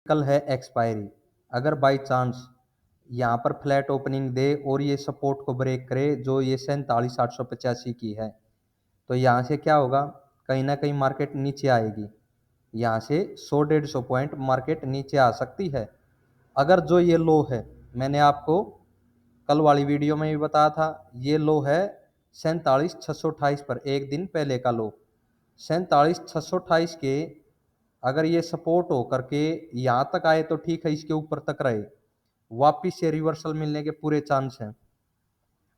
कल है एक्सपायरी। अगर बाई चांस यहाँ पर फ्लैट ओपनिंग दे और ये सपोर्ट को ब्रेक करे जो ये 47,885 की है, तो यहाँ से क्या होगा, कहीं ना कहीं मार्केट नीचे आएगी। यहाँ से 100-150 पॉइंट मार्केट नीचे आ सकती है। अगर जो ये लो है, मैंने आपको कल वाली वीडियो में भी बताया था, ये लो है 47,628 पर, एक दिन पहले का लो 47,628 के। अगर ये सपोर्ट हो करके यहाँ तक आए तो ठीक है, इसके ऊपर तक रहे, वापिस से रिवर्सल मिलने के पूरे चांस हैं।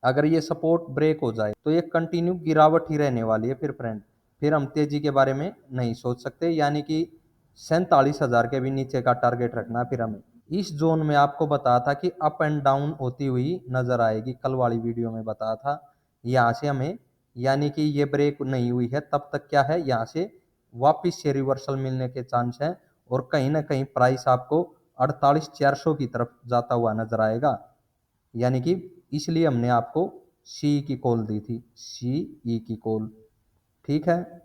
अगर ये सपोर्ट ब्रेक हो जाए तो ये कंटिन्यू गिरावट ही रहने वाली है फिर फ्रेंड, फिर हम तेजी के बारे में नहीं सोच सकते। यानी कि 47,000 के भी नीचे का टारगेट रखना फिर हमें। इस जोन में आपको बताया था कि अप एंड डाउन होती हुई नजर आएगी, कल वाली वीडियो में बताया था। यहाँ से हमें, यानी कि ये ब्रेक नहीं हुई है तब तक क्या है, यहाँ से वापिस से रिवर्सल मिलने के चांस है और कहीं ना कहीं प्राइस आपको 48,400 की तरफ जाता हुआ नजर आएगा। यानी कि इसलिए हमने आपको सी की कॉल दी थी, सी ई की कॉल, ठीक है।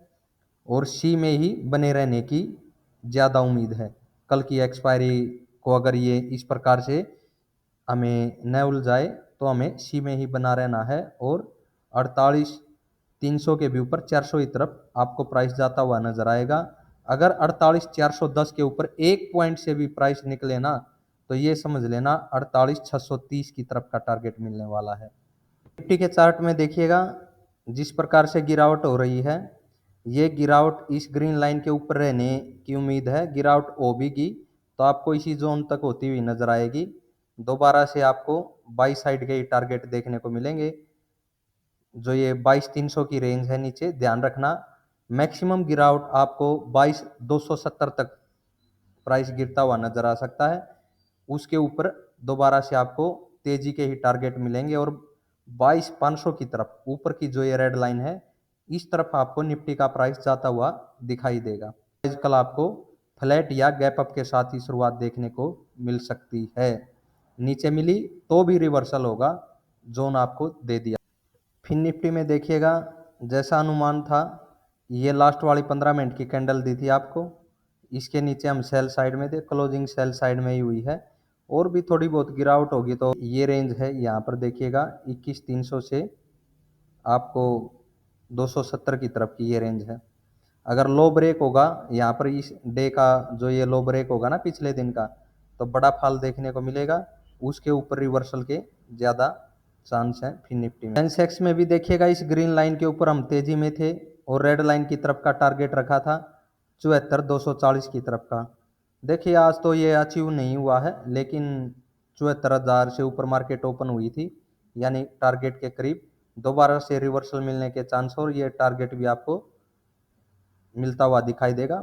और सी में ही बने रहने की ज़्यादा उम्मीद है। कल की एक्सपायरी को अगर ये इस प्रकार से हमें न उलझाए तो हमें सी में ही बना रहना है और 48,300 के भी ऊपर 400 की तरफ आपको प्राइस जाता हुआ नजर आएगा। अगर 48,410 के ऊपर एक पॉइंट से भी प्राइस निकले ना, तो ये समझ लेना 48,630 की तरफ का टारगेट मिलने वाला है। निफ्टी के चार्ट में देखिएगा, जिस प्रकार से गिरावट हो रही है, ये गिरावट इस ग्रीन लाइन के ऊपर रहने की उम्मीद है। गिरावट हो भी की तो आपको इसी जोन तक होती हुई नजर आएगी। दोबारा से आपको बाई साइड के ही टारगेट देखने को मिलेंगे, जो ये 22,300 की रेंज है नीचे, ध्यान रखना। मैक्सिमम गिरावट आपको 22,270 तक प्राइस गिरता हुआ नजर आ सकता है। उसके ऊपर दोबारा से आपको तेजी के ही टारगेट मिलेंगे और 22,500 की तरफ ऊपर की जो ये रेड लाइन है, इस तरफ आपको निफ्टी का प्राइस जाता हुआ दिखाई देगा। कल आपको फ्लैट या गैप अप के साथ ही शुरुआत देखने को मिल सकती है। नीचे मिली तो भी रिवर्सल होगा, जोन आपको दे दिया। फिर निफ्टी में देखिएगा, जैसा अनुमान था, ये लास्ट वाली 15 मिनट की कैंडल दी थी आपको, इसके नीचे हम सेल साइड में थे, क्लोजिंग सेल साइड में ही हुई है। और भी थोड़ी बहुत गिरावट होगी तो ये रेंज है, यहाँ पर देखिएगा 21,300 से आपको 270 की तरफ की ये रेंज है। अगर लो ब्रेक होगा यहाँ पर, इस डे का जो ये लो ब्रेक होगा ना पिछले दिन का, तो बड़ा फॉल देखने को मिलेगा, उसके ऊपर रिवर्सल के ज़्यादा चांस है। फिर निफ्टी में, सेंसेक्स में भी देखिएगा, इस ग्रीन लाइन के ऊपर हम तेजी में थे और रेड लाइन की तरफ का टारगेट रखा था 74,240 की तरफ का। देखिए आज तो ये अचीव नहीं हुआ है, लेकिन 74,000 से ऊपर मार्केट ओपन हुई थी, यानी टारगेट के करीब दोबारा से रिवर्सल मिलने के चांस, और ये टारगेट भी आपको मिलता हुआ दिखाई देगा।